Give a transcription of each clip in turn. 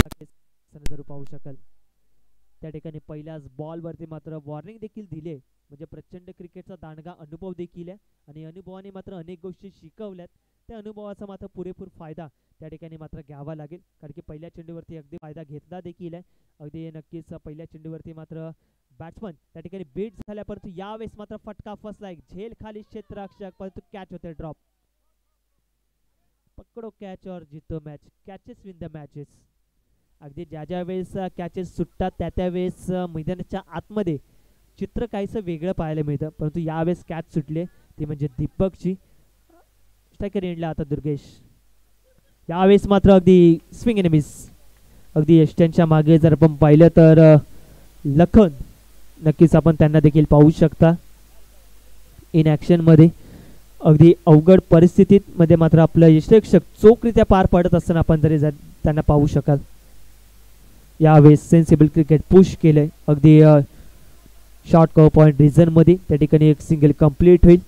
जरूर पाहू शकाल त्या ठिकाणी पहिल्याच बॉलवरती मात्र वॉर्निंग देखील दिली आहे. म्हणजे प्रचंड क्रिकेटचा दांडगा अनुभव देखील आहे आणि अनुभवाने मात्र अनेक गोष्टी शिकवल्यात. त्या अनुभवाचा मात्र पुरेपूर फायदा त्या ठिकाणी मात्र घ्यावा लागेल, कारण की पहिल्या चेंडूवरती अगदी फायदा घेतला देखील आहे. अगदी नक्कीच पहिल्या चेंडूवरती मात्र बॅट्समन त्या ठिकाणी बीट झाल्या, परंतु यावेळेस मात्र फटका फसलाय. झेल खाली क्षेत्ररक्षक, परंतु कॅच होते ड्रॉप. पकडो कॅच और जीतो match, catches win the matches. अगदी ज्या ज्या वेळेस कॅचेस सुटतात त्या त्यावेळेस मैदानाच्या आतमध्ये चित्र काहीसं वेगळं पाहायला मिळतं, परंतु यावेळेस कॅच सुटले ती म्हणजे दीपकची. स्ट्रायकर एंडला आता दुर्गेश. यावेळेस मात्र अगदी स्विंग एंड मिस. अगदी यष्ट्यांच्या मागे जर आपण पाहिलं तर लखन, नक्कीच आपण त्यांना देखील पाहू शकता इन ॲक्शन मध्ये. अगदी अवघड परिस्थितीत मध्ये मात्र आपलं यष्टरक्षक चोखरित्या पार पडत असताना आपण तरी त्यांना पाहू शकाल. यावेळेस सेन्सिबल क्रिकेट पुश केलंय. अगदी शॉर्ट कव्हर पॉईंट रिझन मध्ये त्या ठिकाणी एक सिंगल कंप्लीट होईल.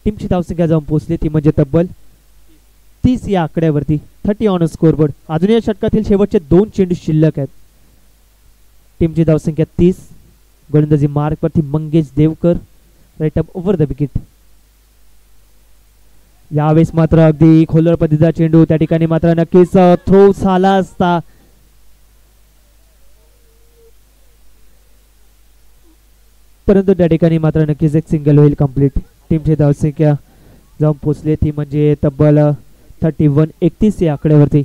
टीमची धावसंख्या जाऊन पोहोचली ती म्हणजे तब्बल 30 या आकड्यावरती. 30 ऑन स्कोरबोर्ड. अजून या षटकातील शेवटचे 2 चेंडू शिल्लक आहेत. टीमची धावसंख्या 30. गोलंदाजी मार्कवरती Mangesh Devkar, right up over the wicket. यावेळेस मात्र अगदी खोलवर पद्धतीचा चेंडू त्या ठिकाणी मात्र नक्कीच थ्रो झाला असता, परंतु त्या ठिकाणी मात्र नक्कीच एक सिंगल होईल कंप्लीट. टीमची धावसंख्या जाऊन पोचली ती म्हणजे तब्बल 31 31 या आकड्यावरती.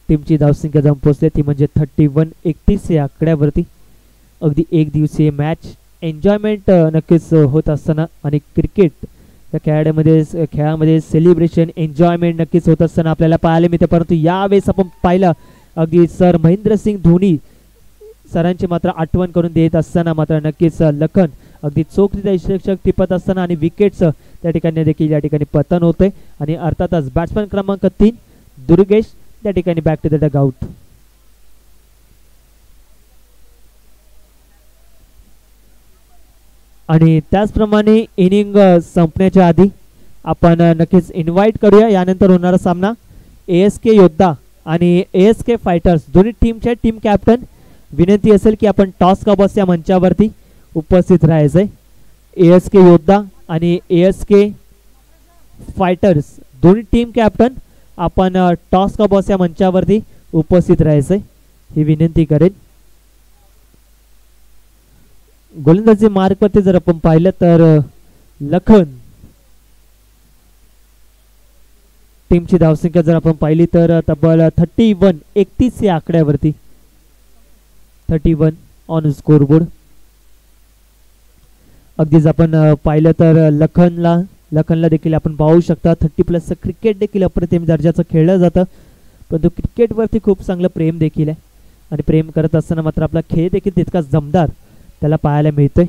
टीमची धावसंख्या जाऊन पोचली ती म्हणजे 31 31 या आकड्यावरती. अगदी एक दिवसीय मॅच एन्जॉयमेंट नक्कीच होत असताना आणि क्रिकेट या खेळामध्ये सेलिब्रेशन एन्जॉयमेंट नक्कीच होत असताना आपल्याला पाहायला मिळते. परंतु यावेळेस आपण पाहिलं अगदी सर महेंद्रसिंग धोनी सरांची मात्र आठवण करून देत असताना मात्र नक्कीच लखन अगदी चोखरित्या यष्टरक्षक टिपत असताना आणि विकेट्स त्या ठिकाणी देखील या ठिकाणी पतन होते. आणि अर्थातच बॅट्समन क्रमांक 3 दुर्गेश त्या ठिकाणी back to the dugout. आणि त्याचप्रमाणे इनिंग संपण्याच्या आधी आपण नक्कीच इन्व्हाइट करूया यानंतर होणारा सामना ASK योद्धा आणि ASK फायटर्स दोन्ही टीमचे टीम कॅप्टन. विनंती असेल की आपण टॉस का बॉस या मंचावरती उपस्थित राहायचंय. ASK योद्धा आणि ASK फायटर्स दोन्ही टीम कॅप्टन आपण टॉस का बॉस या मंचावरती उपस्थित राहायचंय ही विनंती करेन. गोलंदाजी मार्कवरती जर आपण पाहिलं तर लखन, टीमची धावसंख्या जर आपण पाहिली तर तब्बल 31 31 या आकड्यावरती. 31 ऑन स्कोरबोर्ड. अगदीच आपण पाहिलं तर लखनला देखील आपण पाहू शकता 30+ क्रिकेट देखील अप्रतिम दर्जाचं खेळलं जातं, परंतु क्रिकेटवरती खूप चांगलं प्रेम देखील आहे आणि प्रेम करत असताना मात्र आपला खेळ देखील तितकाच जमदार त्याला पाहायला मिळतोय.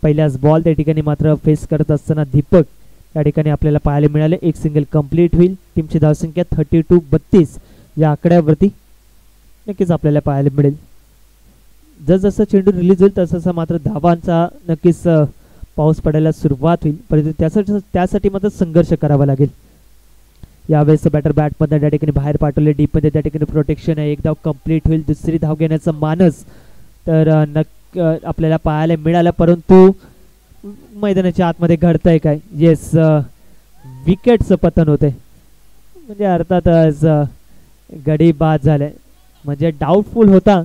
पहिल्याच बॉल त्या ठिकाणी मात्र फेस करत असताना दीपक या ठिकाणी आपल्याला पाहायला मिळाले. एक सिंगल कंप्लीट होईल. टीमची धावसंख्या 32 32 या आकड्यावरती नक्कीच आपल्याला पाहायला मिळेल. जसजसं चेंडू रिलीज होईल तसं मात्र धावांचा नक्कीच पाऊस पडायला सुरुवात होईल, परंतु त्यासाठी मात्र संघर्ष करावा लागेल. यावेळेस बॅटर बॅटमध्ये त्या ठिकाणी बाहेर पाठवले. डीपमध्ये त्या ठिकाणी प्रोटेक्शन आहे. एक धाव कंप्लीट होईल. दुसरी धाव घेण्याचं मानस तर आपल्याला पाहायला मिळालं, परंतु मैदानाच्या आतमध्ये घडतंय काय? येस, विकेटचं पतन होते. म्हणजे अर्थातच गडी बाद झाले. म्हणजे डाऊटफुल होता.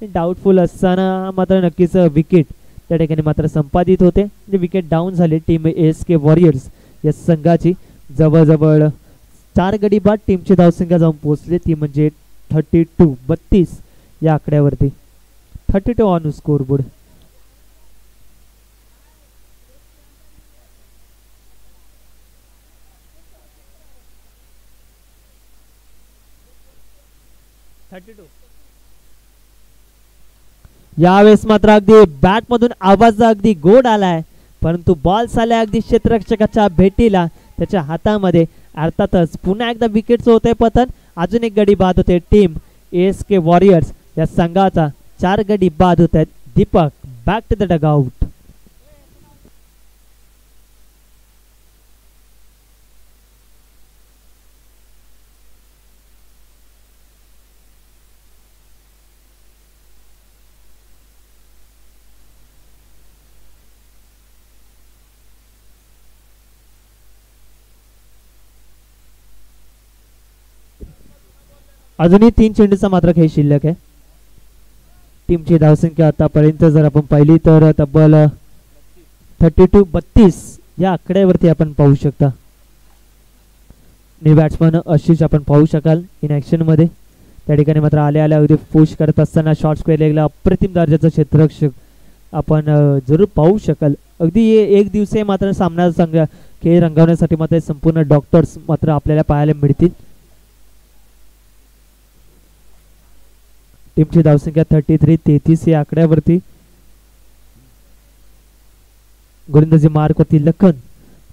डाऊटफुल असताना मात्र नक्कीच विकेट त्या ठिकाणी मात्र संपादित होते. म्हणजे विकेट डाऊन झाले टीम ASK वॉरियर्स या संघाची. जवळजवळ 4 गडी बाद टीमची धावसंख्या जाऊन पोहोचली ती म्हणजे 32 32 या आकड्यावरती. 32 ऑन स्कोरबोर्ड. यावेळेस मात्र अगदी बॅट मधून आवाज अगदी गोड आलाय, परंतु बॉल आलाय अगदी क्षेत्ररक्षकाच्या भेटीला त्याच्या हातामध्ये. अर्थातच पुन्हा एकदा विकेटचं होतंय पतन. अजून एक गडी बाद होते टीम ASK वॉरियर्स या संघाचा. 4 गडी बाद होत आहेत. Deepak back to the dugout. अजूनही 3 चेंडूचा मात्र खेळ शिल्लक आहे. टीमची धावसंख्या आतापर्यंत जर आपण पाहिली तर तब्बल 32-32 या आकड्यावरती आपण पाहू शकता. न्यू बॅट्समन आशिष आपण पाहू शकाल इन ॲक्शन मध्ये. त्या ठिकाणी मात्र आल्या अगदी पुश करत असताना शॉर्ट स्क्वेअर लेगला अप्रतिम दर्जाचं क्षेत्ररक्षक आपण जरूर पाहू शकाल. अगदी एक दिवसीय मात्र सामना खेळ रंगवण्यासाठी मात्र संपूर्ण डॉक्टर्स मात्र आपल्याला पाहायला मिळतील. टीमची धावसंख्या 33-33 या आकड्यावरती. गोलंदाजी मार्क वरती Lakhan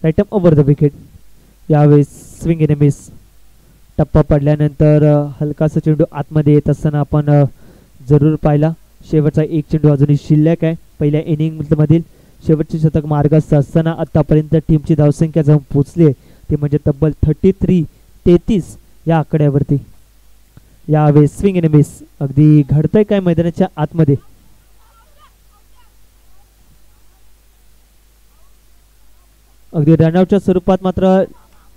right up over the wicket. यावेळेस स्विंग इन मिस. टप्पा पडल्यानंतर हलकासा चेंडू आतमध्ये येत असताना आपण जरूर पाहिला. शेवटचा एक चेंडू अजूनही शिल्लक आहे. पहिल्या इनिंग मधील शेवटचे शतक मार्गस्थ असताना आतापर्यंत टीमची धावसंख्या जाऊन पोहोचली आहे ती म्हणजे तब्बल 33-33 या आकड्यावरती. यावेळेस स्विंग इन मिस. अगदी घडतंय काय मैदानाच्या आतमध्ये. अगदी रनआउटच्या स्वरूपात मात्र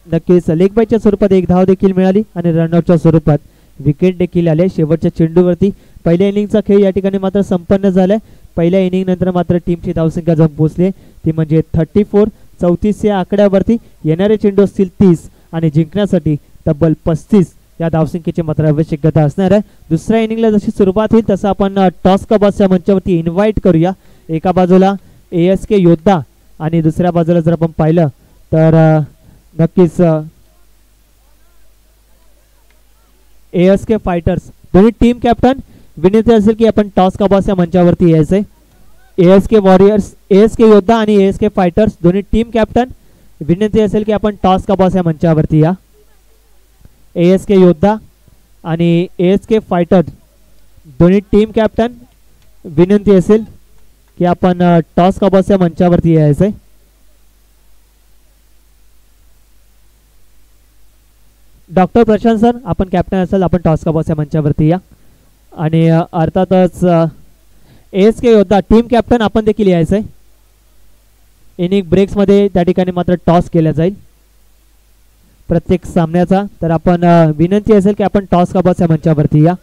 नक्कीच लेग बायच्या स्वरूपात एक धाव देखील मिळाली आणि रनआउटच्या स्वरूपात विकेट देखील आले. शेवटच्या चेंडूवरती पहिल्या इनिंगचा खेळ या ठिकाणी मात्र संपन्न झालाय. पहिल्या इनिंग नंतर मात्र टीमची धावसंख्या जाऊन पोहोचली ती म्हणजे 34-34 या आकड्यावरती. येणारे चेंडू असतील 30 आणि जिंकण्यासाठी तब्बल 35 या धावसंख्येची मात्र आवश्यकता असणार आहे. दुसऱ्या इनिंगला जशी सुरुवात होईल तसं आपण टॉस कबासच्या मंचावरती इन्व्हाइट करूया. एका बाजूला ASK योद्धा आणि दुसऱ्या बाजूला जर आपण पाहिलं तर नक्कीच ASK फायटर्स. दोन्ही टीम कॅप्टन विनंती असेल की आपण टॉस कबास या मंचावरती यायचंय. ASK वॉरियर्स, ASK योद्धा आणि ASK फायटर्स दोन्ही टीम कॅप्टन विनंती असेल की आपण टॉस कबास या मंचावरती या. ASK योद्धा आणि ASK फायटर दोन्ही टीम कॅप्टन विनंती असेल की आपण टॉस कबास या मंचावरती यायचंय. डॉक्टर प्रशांत सर आपण कॅप्टन असाल आपण टॉस कबास या मंचावरती या. आणि अर्थातच ASK योद्धा टीम कॅप्टन आपण देखील यायचंय. इनिंग ब्रेक्स मध्ये त्या ठिकाणी मात्र टॉस केला जाईल प्रत्येक सामन्याचा. तर आपण विनंती असेल की आपण टॉस कबास या मंचावरती या.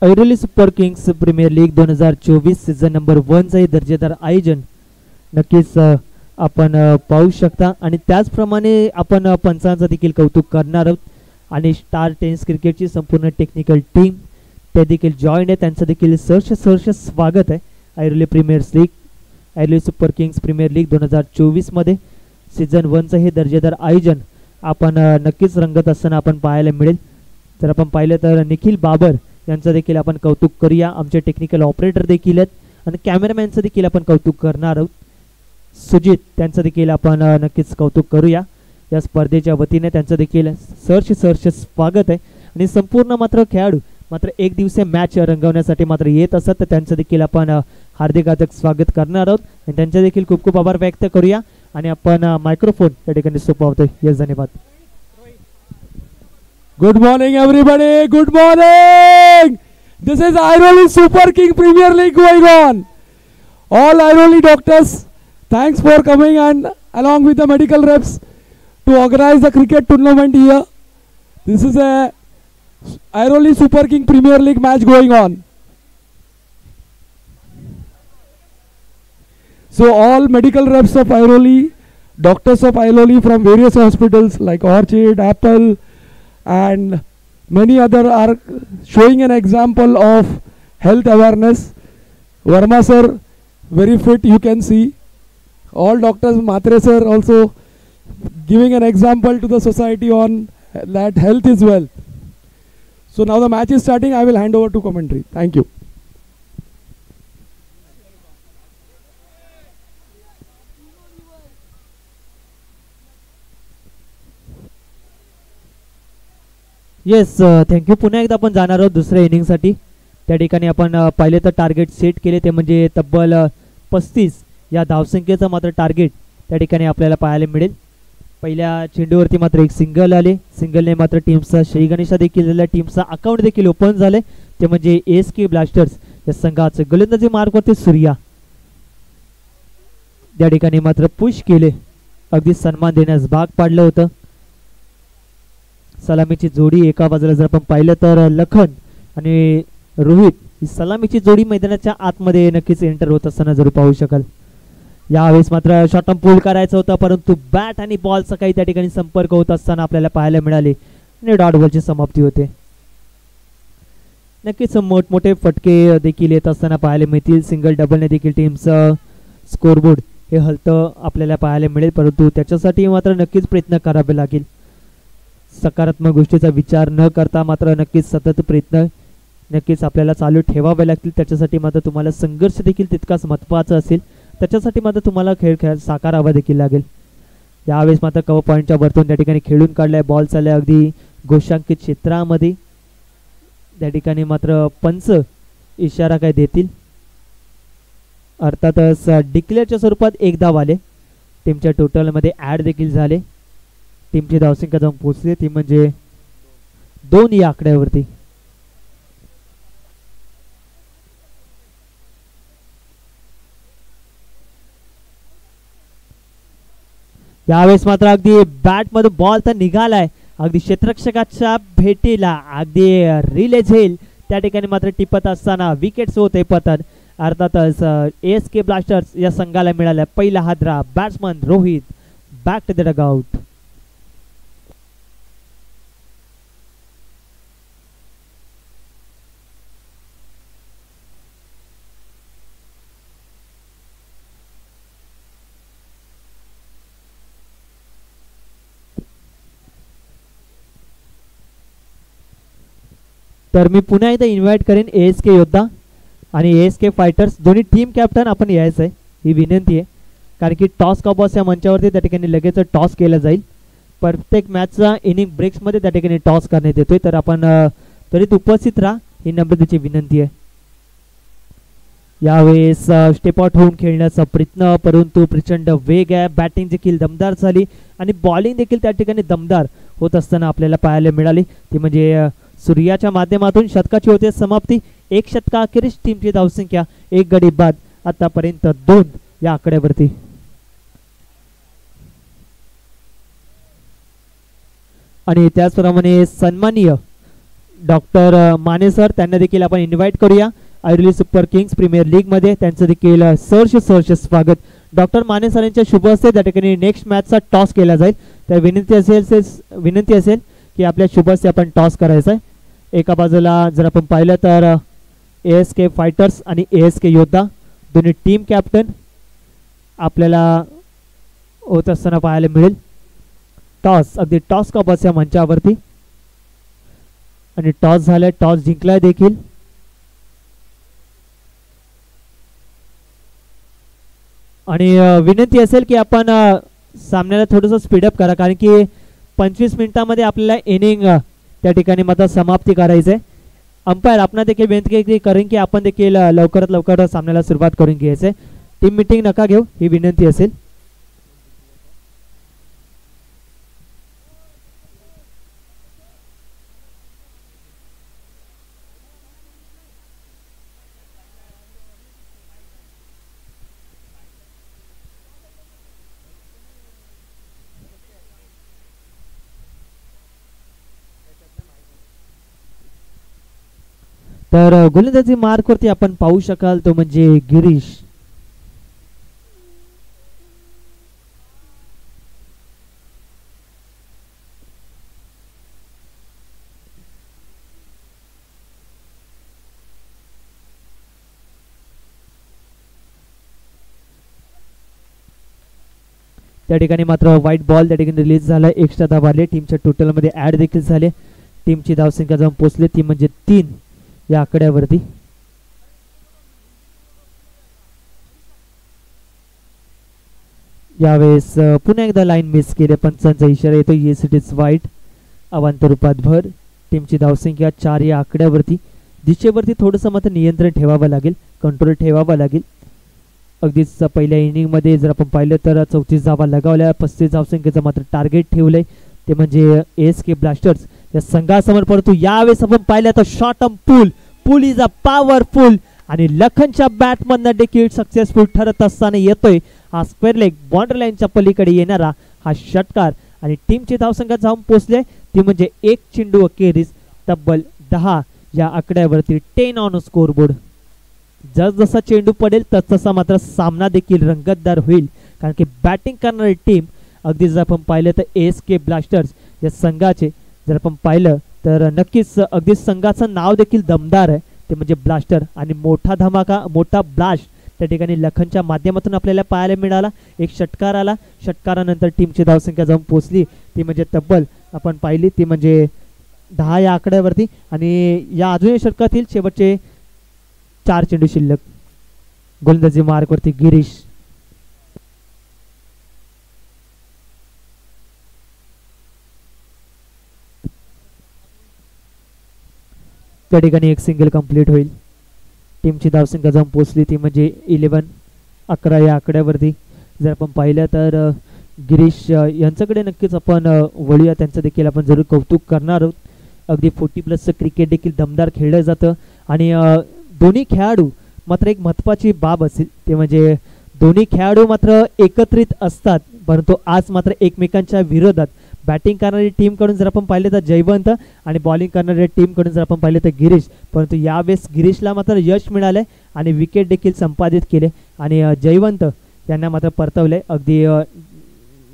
Airoli Super Kings Premier League 2024 season number 1 चे दर्जेदार आयोजन नक्कीच आपण पाहू शकता. आणि त्याचप्रमाणे आपण पंचांचं देखील कौतुक करणार आहोत. आणि स्टार टेनिस क्रिकेटची संपूर्ण टेक्निकल टीम ते देखील जॉईन आहे. त्यांचं देखील सहर्ष स्वागत आहे Airoli Premier League, Airoli Super Kings Premier League 2024 मध्ये सीझन 1 चे हे दर्जेदार आयोजन आपण नक्कीच रंगत असताना आपण पाहायला मिळेल. जर आपण पाहिलं तर निखिल बाबर यांचं देखील आपण कौतुक करूया. आमचे टेक्निकल ऑपरेटर देखील आहेत आणि कॅमेरामॅनचं देखील आपण कौतुक करणार आहोत. सुजित त्यांचं देखील आपण नक्कीच कौतुक करूया. या स्पर्धेच्या वतीने त्यांचं देखील सहर्ष स्वागत आहे. आणि संपूर्ण मात्र खेळाडू मात्र एक दिवसीय मॅच रंगवण्यासाठी मात्र येत असत तर त्यांचं देखील आपण हार्दिक स्वागत करणार आहोत आणि त्यांचे देखील खूप खूप आभार व्यक्त करूया. आणि आपण मायक्रोफोन त्या ठिकाणी सोपवतोय. येस धन्यवाद. Good morning everybody, good morning. This is Airoli Super King Premier League going on. All Airoli doctors, thanks for coming and along with the medical reps to organize the cricket tournament here. This is a Airoli Super King Premier League match going on. So all medical reps of Airoli doctors of Airoli from various hospitals like Orchid, Apple, and many other are showing an example of health awareness. Verma sir, very fit, you can see. All doctors, Matre sir also giving an example to the society on that health is wealth. So now the match is starting. I will hand over to commentary. Thank you. Yes, thank you. पुन्हा एकदा आपण जाणार आहोत दुसऱ्या इनिंगसाठी. त्या ठिकाणी आपण पहिले तर टार्गेट सेट केले, ते म्हणजे तब्बल 35 या धावसंख्येचं मात्र टार्गेट त्या ठिकाणी आपल्याला पाहायला मिळेल. पहिल्या चेंडूवरती मात्र एक सिंगल आले. सिंगलने मात्र टीमचा श्री गणेशा देखील झाला. टीमचा अकाउंट देखील ओपन झाले, ते म्हणजे ASK ब्लास्टर्स या संघाचे गोलंदाजी मार्कवरती सूर्या त्या ठिकाणी मात्र पुश केले. अगदी सन्मान देण्यास भाग पाडलं होतं. सलामीची जोडी एका बाजूला जर आपण पाहिलं तर लखन आणि रोहित ही सलामीची जोडी मैदानाच्या आतमध्ये नक्कीच एंटर होत असताना जरूर पाहू शकाल. यावेळेस मात्र शॉर्ट टर्म पूल करायचं होतं, परंतु बॅट आणि बॉलचा काही त्या ठिकाणी संपर्क होत असताना आपल्याला पाहायला मिळाले आणि डॉट बॉलची समाप्ती होते. नक्कीच मोठमोठे फटके देखील येत असताना पाहायला मिळतील. सिंगल डबलने देखील टीमचं स्कोरबोर्ड हे हलतं आपल्याला पाहायला मिळेल, परंतु त्याच्यासाठी मात्र नक्कीच प्रयत्न करावे लागेल. सकारात्मक गोष्टीचा विचार न करता मात्र नक्कीच सतत प्रयत्न नक्कीच आपल्याला चालू ठेवावे लागतील. त्याच्यासाठी मात्र तुम्हाला संघर्ष देखील तितकाच महत्त्वाचा असेल. त्याच्यासाठी मात्र तुम्हाला खेळ साकारावा देखील लागेल. यावेळेस मात्र कव्हर पॉईंटच्या वरतून त्या ठिकाणी खेळून काढलाय. बॉल चाललाय अगदी गोशांकित क्षेत्रामध्ये. त्या ठिकाणी मात्र पंच इशारा काय देतील. अर्थातच डिक्लेअरच्या स्वरूपात एक धाव आले. टीमच्या टोटलमध्ये ॲड देखील झाले. टीमची धावसंख्या जाऊन पोहोचली ती म्हणजे 2 या आकड्यावरती. यावेळेस मात्र अगदी बॅट मधून बॉल तर निघालाय अगदी क्षेत्ररक्षकाच्या भेटीला. अगदी रिले झेल त्या ठिकाणी मात्र टिपत असताना विकेट्स होते पतन. अर्थातच ASK ब्लास्टर्स या संघाला मिळाला पहिला हादरा. Batsman Rohit back to the dugout. तर मी पुन्हा एकदा इन्व्हाइट करेन ASK योद्धा आणि ASK फायटर्स दोन्ही टीम कॅप्टन आपण यायचं आहे, ही विनंती आहे. कारण की टॉस कॉबॉस या मंचावरती त्या ठिकाणी लगेच टॉस केला जाईल. प्रत्येक मॅचचा इनिंग ब्रेक्समध्ये त्या ठिकाणी टॉस करण्यात येतोय, तर आपण त्वरित उपस्थित राहा ही नम्रतेची विनंती आहे. यावेळेस स्टेप आउट होऊन खेळण्याचा प्रयत्न, परंतु प्रचंड वेग आहे. बॅटिंग देखील दमदार झाली आणि बॉलिंग देखील त्या ठिकाणी दमदार होत असताना आपल्याला पाहायला मिळाली. ती म्हणजे सूर्याच्या माध्यमातून शतकाची होते समाप्ती. 1 षटकाखेरीस टीमची धावसंख्या 1 गडी बाद आतापर्यंत 2 या आकड्यावरती. आणि त्याचप्रमाणे सन्माननीय डॉक्टर माने सर त्यांना देखील आपण इन्व्हाइट करूया Airoli Super Kings Premier League मध्ये. त्यांचं देखील सहर्ष स्वागत. डॉक्टर माने सर यांच्या शुभ हस्ते त्या ठिकाणी नेक्स्ट मॅचचा टॉस केला जाईल. तर विनंती असेल की आपल्या शुभ हस्ते आपण टॉस करायचा आहे. एका बाजूला जर आपण पाहिलं तर ASK फायटर्स आणि ASK योद्धा दोन्ही टीम कॅप्टन आपल्याला होत असताना पाहायला मिळेल. टॉस अगदी टॉस कॉबॉस या मंचावरती आणि टॉस झालाय, टॉस जिंकलाय देखील. आणि विनंती असेल की आपण सामन्याला थोडंसं स्पीडअप करा, कारण की 25 मिनिटांमध्ये आपल्याला इनिंग त्या ठिकाणी मात्र समाप्ती करायचं आहे. अंपायर आपण देखील विनंती करेन की आपण देखील लवकरात लवकर सामन्याला सुरुवात करून घ्यायचं आहे. टीम मीटिंग नका घेऊ ही विनंती असेल. तर गोलंदाजी मार्कवरती आपण पाहू शकाल तो म्हणजे गिरीश. त्या ठिकाणी मात्र व्हाईट बॉल त्या ठिकाणी रिलीज झाला, एक्स्ट्रा धाव आले, टीमच्या टोटलमध्ये ॲड देखील झाले, टीमची धावसंख्या जाऊन पोहोचली ती म्हणजे 3 या आकड्यावरती. यावेळेस पुन्हा एकदा लाईन मिस केले, पंचांचा इशारा येतो, येस इट इज वाईट, अवांतर रूपात भर. टीमची धावसंख्या 4 या आकड्यावरती. दिशेवरती थोडंसं मात्र नियंत्रण ठेवावं लागेल, कंट्रोल ठेवावं लागेल. अगदीच पहिल्या इनिंगमध्ये जर आपण पाहिलं तर 34 धावा लगावल्या, 35 धावसंख्येचं मात्र टार्गेट ठेवलंय, ते म्हणजे ASK ब्लास्टर्स या संघासमोर. परंतु यावेळेस आपण पाहिलं तर short on pool is a powerful आणि लखनच्या बॅटमधनं देखील सक्सेसफुल ठरत असताना येतोय हा स्क्वेअर लेग बाउंड्री लाईनच्या पलीकडे येणारा हा षटकार आणि टीमची धावसंख्या जाऊन पोहोचले ती म्हणजे 1 चेंडू अखेरीस तब्बल 10 या आकड्यावरती 10 ऑन स्कोरबोर्ड. जसजसा चेंडू पडेल तसतसा मात्र सामना देखील रंगतदार होईल, कारण की बॅटिंग करणारी टीम अगदी जर आपण पाहिलं तर ASK ब्लास्टर्स या संघाचे जर आपण पाहिलं तर नक्कीच अगदी संघाचं नाव देखील दमदार आहे, ते म्हणजे ब्लास्टर. आणि मोठा धमाका, मोठा ब्लास्ट त्या ठिकाणी लखनच्या माध्यमातून आपल्याला पाहायला मिळाला. एक षटकार आला, षटकारानंतर टीमची धावसंख्या जाऊन पोहोचली ती म्हणजे तब्बल आपण पाहिली ती म्हणजे 10 या आकड्यावरती. आणि या अजूनही षटकातील शेवटचे 4 चेंडू शिल्लक. गोलंदाजी मार्कवरती गिरीश, त्या ठिकाणी एक सिंगल कंप्लीट होईल. टीमची धावसंख्या जाऊन पोहोचली ती म्हणजे 11 या आकड्यावरती. जर आपण पाहिलं तर गिरीश यांच्याकडे नक्कीच आपण वळूया, त्यांचं देखील आपण जरूर कौतुक करणार आहोत. अगदी 40+ क्रिकेट देखील दमदार खेळलं जातं आणि दोन्ही खेळाडू मात्र एक महत्त्वाची बाब असेल ते म्हणजे दोन्ही खेळाडू मात्र एकत्रित असतात, परंतु आज मात्र एकमेकांच्या विरोधात. बॅटिंग करणारी टीमकडून जर आपण पाहिलं तर जयवंत आणि बॉलिंग करणाऱ्या टीमकडून जर आपण पाहिलं तर गिरीश, परंतु यावेळेस गिरीशला मात्र यश मिळालंय आणि विकेट देखील संपादित केले आणि जयवंत यांना मात्र परतवले अगदी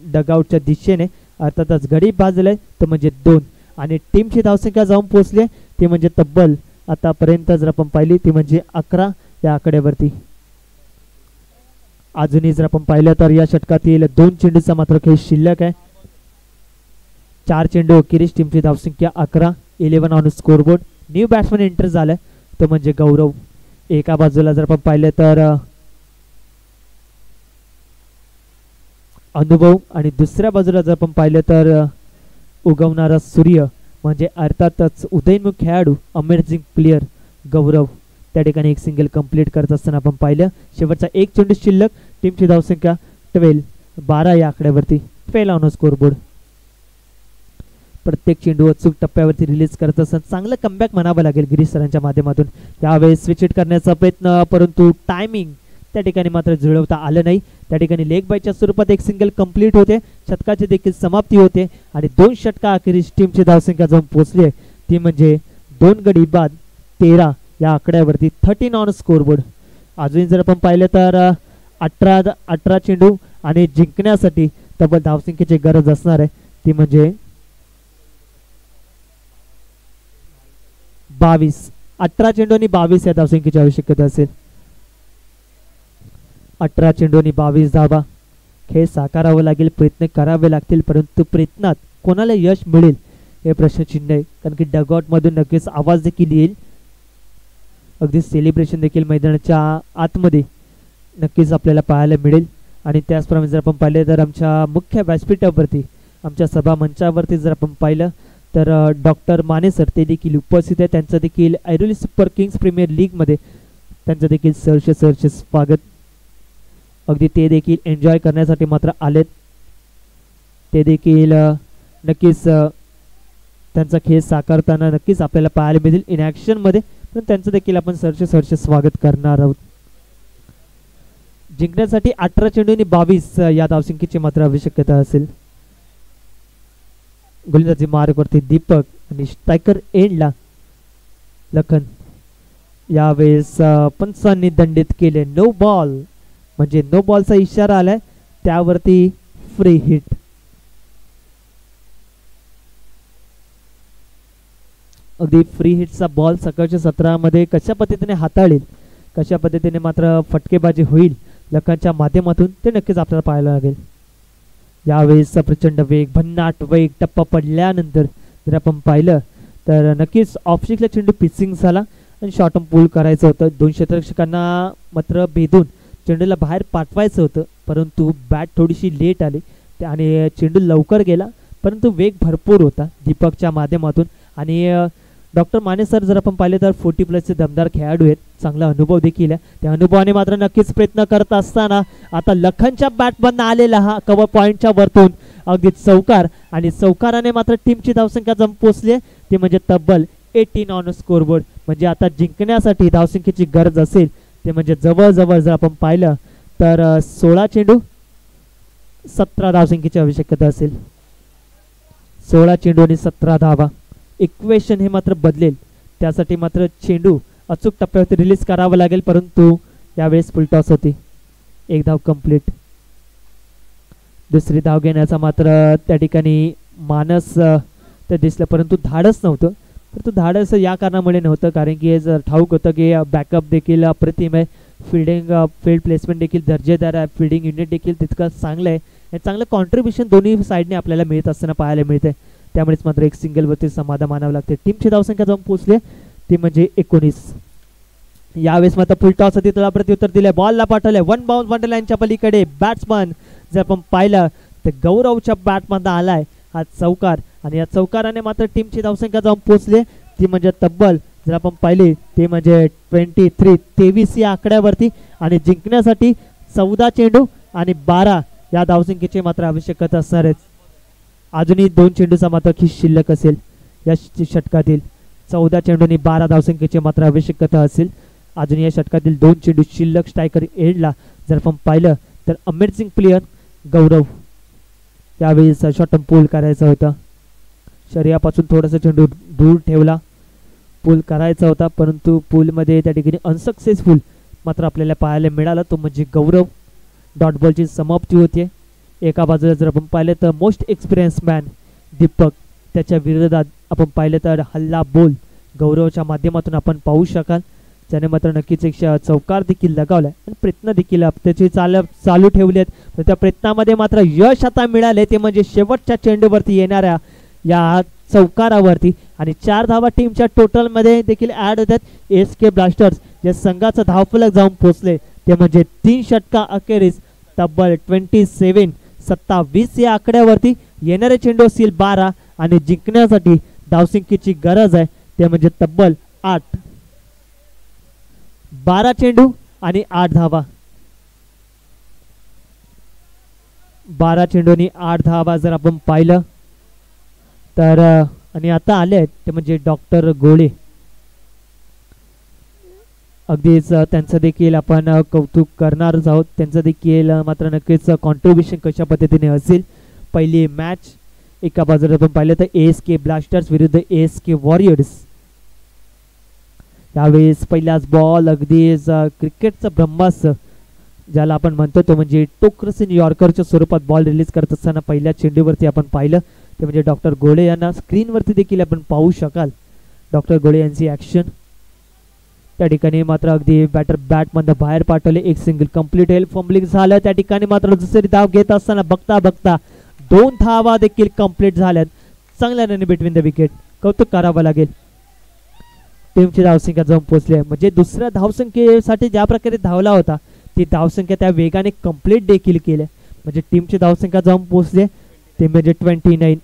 डगआउटच्या दिशेने. अर्थातच गडी बाजूला तर म्हणजे 2 आणि टीमची धावसंख्या जाऊन पोहोचली ते म्हणजे तब्बल आतापर्यंत जर आपण पाहिली ती म्हणजे 11 या आकड्यावरती. अजूनही जर आपण पाहिलं तर या षटकातील 2 चेंडूचा मात्र खेळ शिल्लक आहे. 4 चेंडू अखेरीस टीमची धावसंख्या 11, 11 on scoreboard. New batsman enter झालाय तो म्हणजे गौरव. एका बाजूला जर आपण पाहिलं तर अनुभव आणि दुसऱ्या बाजूला जर आपण पाहिलं तर उगवणारा सूर्य म्हणजे अर्थातच उदयनमुख खेळाडू, अमेझिंग प्लेयर गौरव. त्या ठिकाणी एक सिंगल कंप्लीट करत असताना आपण पाहिलं. शेवटचा 1 चेंडू शिल्लक. टीमची धावसंख्या 12 या आकड्यावरती. 12 ऑन स्कोरबोर्ड. प्रत्येक चेंडू अचूक टप्प्यावरती रिलीज करत असताना चांगलं कमबॅक म्हणावं लागेल गिरीश सरांच्या माध्यमातून. यावेळेस स्विच हिट करण्याचा प्रयत्न, परंतु टायमिंग त्या ठिकाणी मात्र जुळवता आलं नाही. त्या ठिकाणी लेग बायच्या स्वरूपात एक सिंगल कंप्लीट होते, षटकाची देखील समाप्ती होते आणि 2 षटका अखेरीस टीमची धावसंख्या जाऊन पोहोचली आहे ती म्हणजे 2 गडी बाद 13 या आकड्यावरती. 13 ऑन स्कोरबोर्ड. अजून जर आपण पाहिलं तर 18 चेंडू आणि जिंकण्यासाठी तब्बल धावसंख्येची गरज असणार आहे ती म्हणजे 22. 18 चेंडू आणि 22 या धावसंख्येची आवश्यकता असेल. 18 चेंडू आणि 22 धावा. खेळ साकारावा लागेल, प्रयत्न करावे लागतील, परंतु प्रयत्नात कोणाला यश मिळेल हे प्रश्नचिन्ह आहे, कारण की डगआउट मधून नक्कीच आवाज देखील येईल. अगदी सेलिब्रेशन देखील मैदानाच्या आतमध्ये नक्कीच आपल्याला पाहायला मिळेल. आणि त्याचप्रमाणे जर आपण पाहिले तर आमच्या मुख्य व्यासपीठावरती, आमच्या सभा मंचावरती जर आपण पाहिलं तर डॉक्टर माने सर ते देखील उपस्थित आहे. त्यांचं देखील ऐरोली सुपर किंग्स प्रीमियर लीगमध्ये त्यांचं देखील सहर्ष स्वागत. अगदी ते देखील एन्जॉय करण्यासाठी मात्र आलेत. ते देखील नक्कीच त्यांचा खेळ साकारताना नक्कीच आपल्याला पाहायला मिळेल इन ॲक्शनमध्ये, पण त्यांचं देखील आपण सहर्ष स्वागत करणार आहोत. जिंकण्यासाठी 18 चेंडू आणि 22 या धावसंख्येची मात्र आवश्यकता असेल. गोलंदाजी मार्गवरती दीपक आणि स्ट्रायकर एंडला लखन. यावेळेस पंचांनी दंडित केले. नो बॉल म्हणजे नो बॉलचा इशारा आलाय, त्यावरती फ्री हिट. अगदी फ्री हिटचा बॉल सकाळच्या सत्रामध्ये कशा पद्धतीने हाताळेल, कशा पद्धतीने मात्र फटकेबाजी होईल लखनच्या माध्यमातून ते नक्कीच आपल्याला पाहायला लागेल. यावेळेस प्रचंड वेग, भन्नाट वेग, टप्पा पडल्यानंतर जर आपण पाहिलं तर नक्कीच ऑफस्टिकला चेंडू पिचिंग झाला आणि शॉर्ट पूल करायचं होतं. 2 क्षेत्ररक्षकांना मात्र भेदून चेंडूला बाहेर पाठवायचं होतं, परंतु बॅट थोडीशी लेट आली आणि चेंडू लवकर गेला, परंतु वेग भरपूर होता दीपकच्या माध्यमातून. आणि डॉक्टर माने सर जर आपण पाहिले तर 40+ दमदार खेळाडू आहेत, चांगला अनुभव देखील आहे. त्या अनुभवाने मात्र नक्कीच प्रयत्न करत असताना आता लखनच्या बॅटमधनं आलेला हा कव्हर पॉईंटच्या वरतून अगदी चौकार, आणि चौकाराने मात्र टीमची धावसंख्या जम पोचली ते म्हणजे तब्बल 18 ऑन स्कोरबोर्ड. म्हणजे आता जिंकण्यासाठी धावसंख्येची गरज असेल ते म्हणजे जवळजवळ जर आपण पाहिलं तर 16 चेंडू 17 धावसंख्येची आवश्यकता असेल. 16 चेंडू आणि 17 धावा. इक्वेशन हे मात्र बदलेल, त्यासाठी मात्र चेंडू अचूक टप्प्यावरती रिलीज करावा लागेल, परंतु यावेळेस फुल टॉस होती. एक धाव कंप्लीट. दुसरी धाव घेण्याचा मात्र त्या ठिकाणी मानस तर दिसलं, परंतु धाडस नव्हतं. परंतु धाडस या कारणामुळे नव्हतं कारण की जर ठाऊक होतं की बॅकअप देखील अप्रतिम आहे, फील्ड प्लेसमेंट देखील दर्जेदार आहे, फील्डिंग युनिट देखील तितकं चांगलं आहे आणि चांगलं कॉन्ट्रीब्युशन दोन्ही साईडने आपल्याला मिळत असताना पाहायला मिळते. त्यामुळेच मात्र एक सिंगलवरती समाधान मानावं लागते. टीमची धावसंख्या जाऊन पोहोचली ती म्हणजे 19. यावेळेस मात्र फुल टॉस होती, त्याला प्रत्युत्तर दिले, बॉलला पाठवले, 1 बाउंस वंडरलाईनच्या पलीकडे. बॅट्समन जर आपण पाहिलं तर गौरवच्या बॅटमध्ये आलाय हा चौकार, आणि या चौकाराने मात्र टीमची धावसंख्या जाऊन पोहोचली ती म्हणजे तब्बल जर आपण पाहिले ते म्हणजे 23 या आकड्यावरती. आणि जिंकण्यासाठी 14 चेंडू आणि 12 या धावसंख्येची मात्र आवश्यकता असणार आहे. अजूनही 2 चेंडूचा मात्र खिस शिल्लक असेल या षटकातील. 14 चेंडू आणि 12 धावसंख्येची मात्र आवश्यकता असेल. अजून या षटकातील 2 चेंडू शिल्लक. स्ट्रायकर एंडला जर आपण पाहिलं तर अमेझिंग प्लेयर गौरव यावेळेस शॉर्ट पूल करायचा होता, शरीरापासून थोडासा चेंडू दूर ठेवला, पूल करायचा होता, परंतु पूलमध्ये त्या ठिकाणी अनसक्सेसफुल मात्र आपल्याला पाहायला मिळाला, तो म्हणजे गौरव. डॉट बॉलची समाप्ती होते. एका बाजूला जर आपण पाहिलं तर मोस्ट एक्सपिरियन्स मॅन दीपक, त्याच्या विरोधात आपण पाहिलं तर हल्ला बोल गौरवच्या माध्यमातून आपण पाहू शकाल, ज्याने मात्र नक्कीच एक चौकार देखील लगावलाय आणि प्रयत्न देखील त्याची चालू ठेवले आहेत. तर त्या प्रयत्नामध्ये मात्र यश आता मिळाले ते म्हणजे शेवटच्या चेंडूवरती येणाऱ्या या चौकारावरती. आणि 4 धावा टीमच्या टोटलमध्ये देखील ॲड होतात. SK ब्लास्टर्स जे संघाचं धावफलक जाऊन पोहोचले ते म्हणजे 3 षटका अखेरीस तब्बल 27 या आकड्यावरती. येणारे चेंडू असतील 12 आणि जिंकण्यासाठी धावसंख्येची गरज आहे ते म्हणजे तब्बल 8. 12 चेंडू आणि 8 धावा. 12 चेंडू आणि 8 धावा जर आपण पाहिलं तर आणि आता आले आहेत ते म्हणजे डॉक्टर गोळे. अगदीच त्यांचं देखील आपण कौतुक करणारच आहोत. त्यांचं देखील मात्र नक्कीच कॉन्ट्रीब्युशन कशा पद्धतीने असेल. पहिली मॅच एका बाजूला आपण पाहिलं तर ASK ब्लास्टर्स विरुद्ध ASK वॉरियर्स. यावेळेस पहिलाच बॉल अगदीच क्रिकेटचं ब्रह्मास्त्र ज्याला आपण म्हणतो तो म्हणजे टोकरसीन यॉर्करच्या स्वरूपात बॉल रिलीज करत असताना पहिल्या चेंडूवरती आपण पाहिलं ते म्हणजे डॉक्टर गोळे यांना. स्क्रीनवरती देखील आपण पाहू शकाल डॉक्टर गोळे यांची ॲक्शन. त्या ठिकाणी मात्र अगदी बॅटमधनं बाहेर पाठवले, एक सिंगल कंप्लीट होईल. फंबलिंग झालं त्या ठिकाणी मात्र दुसरी धाव घेत असताना बघता 2 धावा देखील कंप्लीट झाल्यात. चांगल्या रन बिटवीन द विकेट, कौतुक करावं लागेल. टीमची धावसंख्या जाऊन पोहोचली म्हणजे दुसऱ्या धावसंख्येसाठी ज्या प्रकारे धावला होता ती धावसंख्या त्या वेगाने कंप्लीट देखील केल्या. म्हणजे टीमची धावसंख्या जाऊन पोहोचली ते म्हणजे 29.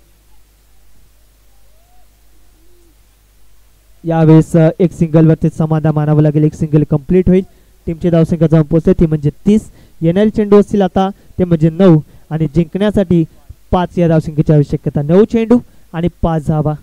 यावेळेस एक सिंगलवरती समाधान मानावं लागेल. एक सिंगल कंप्लीट होईल. टीमची धावसंख्या जाऊन पोहोचते ती म्हणजे 30. येणारे चेंडू असतील आता ते म्हणजे 9 आणि जिंकण्यासाठी 5 या धावसंख्येची आवश्यकता. 9 चेंडू आणि 5 धावा.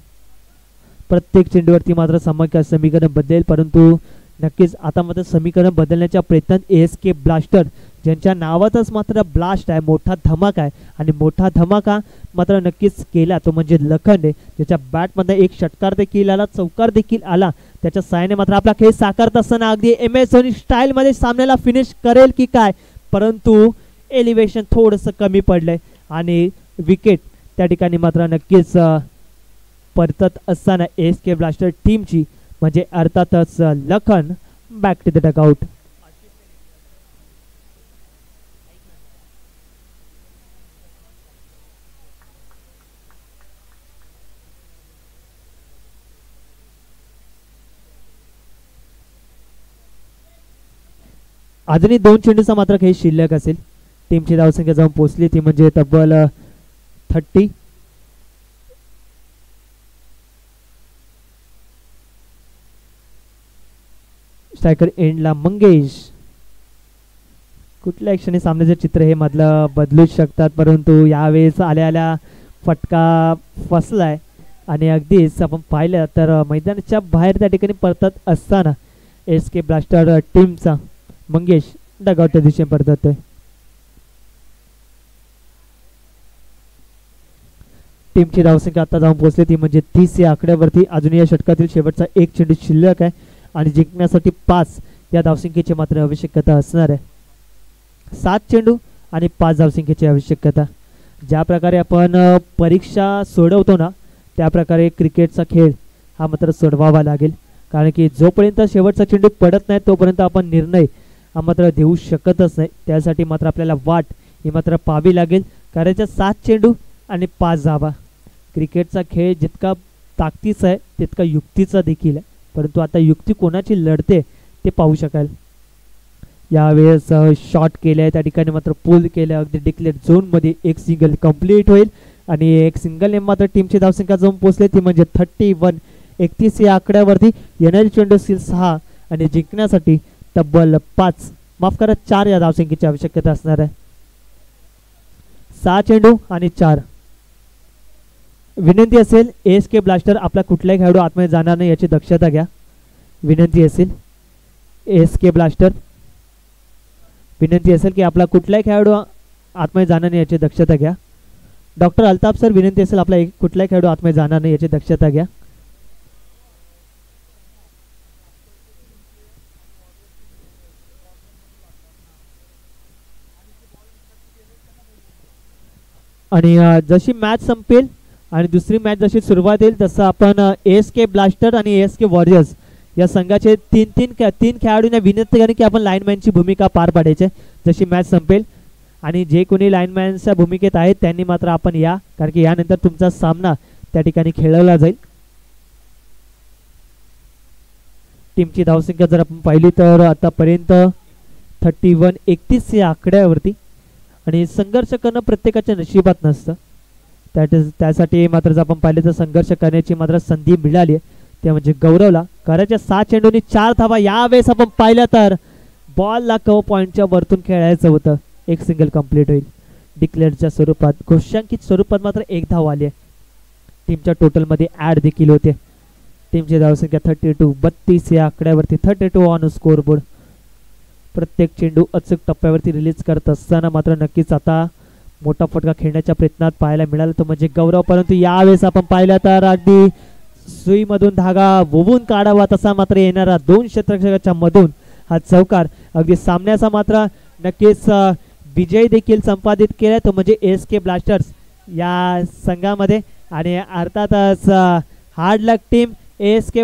प्रत्येक चेंडूवरती मात्र समीकरण बदलेल, परंतु नक्कीच आता मात्र समीकरण बदलण्याच्या प्रयत्नात ASK ब्लास्टर ज्यांच्या नावातच मात्र ब्लास्ट आहे, मोठा धमाका आहे. आणि मोठा धमाका मात्र नक्कीच केला तो म्हणजे लखन आहे, ज्याच्या बॅटमध्ये एक षटकार देखील आला, चौकार देखील आला. त्याच्या साहाय्याने मात्र आपला खेळ साकारत असताना अगदी MS धोनी स्टाईलमध्ये सामन्याला फिनिश करेल की काय, परंतु एलिव्हेशन थोडंसं कमी पडलंय आणि विकेट त्या ठिकाणी मात्र नक्कीच परतत असताना ASK ब्लास्टर टीमची म्हणजे अर्थातच Lakhan back to the dugout. अजूनही 2 चेंडूचा मात्र खेळ शिल्लक असेल. टीमची धावसंख्या जाऊन पोहोचली ती म्हणजे तब्बल 30. स्ट्रायकर एंडला मंगेश. कुठल्या क्षणी सामन्याचे चित्र हे मधलं बदलूच शकतात, परंतु यावेळेस आल्या फटका फसलाय आणि अगदीच आपण पाहिलं तर मैदानाच्या बाहेर त्या ठिकाणी परतत असताना SK ब्लास्टर टीमचा मंगेश डगआउटच्या दिशेने परततोय. टीमची धावसंख्या आता जाऊन पोहोचली ती म्हणजे 30 या आकड्यावरती. अजून या षटकातील शेवटचा 1 चेंडू शिल्लक आहे आणि जिंकण्यासाठी 5 या धावसंख्येची मात्र आवश्यकता असणार आहे. 7 चेंडू आणि 5 धावसंख्येची आवश्यकता. ज्या प्रकारे आपण परीक्षा सोडवतो ना त्या प्रकारे क्रिकेटचा खेळ हा मात्र सोडवावा लागेल, कारण की जोपर्यंत शेवटचा चेंडू पडत नाही तोपर्यंत आपण निर्णय हा मात्र देऊ शकतच नाही. त्यासाठी मात्र आपल्याला वाट ही मात्र पाहावी लागेल. करायच्या 7 चेंडू आणि 5 धावा. क्रिकेटचा खेळ जितका ताकदीचा आहे तितका युक्तीचा देखील आहे, परंतु आता युक्ती कोणाची लढते ते पाहू शकाल. यावेळेस शॉट केले त्या ठिकाणी मात्र पुल केलं अगदी डिक्लेअर झोनमध्ये. एक सिंगल कंप्लीट होईल आणि एक सिंगल मात्र टीमची धावसंख्या जाऊन पोहोचली ती म्हणजे 31. 31 या आकड्यावरती येणारी चेंडू असतील 6 आणि जिंकण्यासाठी तब्बल 5 माफ करा 4 या धावसंख्येची आवश्यकता असणार आहे. 6 चेंडू आणि 4. विनंती असेल SK ब्लास्टर आपला कुठलाही खेळाडू आतमध्ये जाणार नाही याची दक्षता घ्या. विनंती असेल SK ब्लास्टर, विनंती असेल की आपला कुठलाही खेळाडू आतमध्ये जाणार नाही याची दक्षता घ्या. डॉक्टर अल्ताफ सर विनंती असेल आपला कुठलाही खेळाडू आतमध्ये जाणार नाही याची दक्षता घ्या. आणि जशी मॅच संपेल आणि दुसरी मॅच जशी सुरुवात येईल तसं आपण SK ब्लास्टर आणि SK वॉरियर्स या संघाचे तीन खेळाडूंना विनंती करेन की आपण लाईनमॅनची भूमिका पार पाडायची जशी मॅच संपेल. आणि जे कोणी लाईनमॅनच्या भूमिकेत आहेत त्यांनी मात्र आपण या, कारण की यानंतर तुमचा सामना त्या ठिकाणी खेळवला जाईल. टीमची धावसंख्या जर आपण पाहिली तर आतापर्यंत 31. 31 या आकड्यावरती. आणि संघर्ष करणं प्रत्येकाच्या नशिबात नसतं, त्यासाठी मात्र जर आपण पाहिले तर संघर्ष करण्याची मात्र संधी मिळाली आहे ते म्हणजे गौरवला. करायच्या 6 चेंडूंनी 4 धावा. यावेळेस आपण पाहिलं तर बॉलला कव पॉईंटच्या वरतून खेळायचं होतं. एक सिंगल कंप्लीट होईल डिक्लेअरच्या स्वरूपात. घोषांकित स्वरूपात मात्र 1 धाव आली आहे. टीमच्या टोटलमध्ये ॲड देखील होते. टीमची धावसंख्या 32. 32 या आकड्यावरती. 32 ऑन स्कोअरबोर्ड. प्रत्येक चेंडू अचूक टप्प्यावरती रिलीज करत असताना मात्र नक्कीच आता मोठा फटका खेळण्याच्या प्रयत्नात पाहायला मिळाला तो म्हणजे गौरव. परंतु यावेळेस आपण पाहिलं तर अगदी सुईमधून धागा वोवून काढावा तसा मात्र येणारा 2 क्षेत्ररक्षकाच्या मधून हा चौकार अगदी सामन्याचा मात्र नक्कीच विजय देखील संपादित केला तो म्हणजे SK ब्लास्टर्स या संघामध्ये. आणि अर्थातच हार्ड लक टीम SK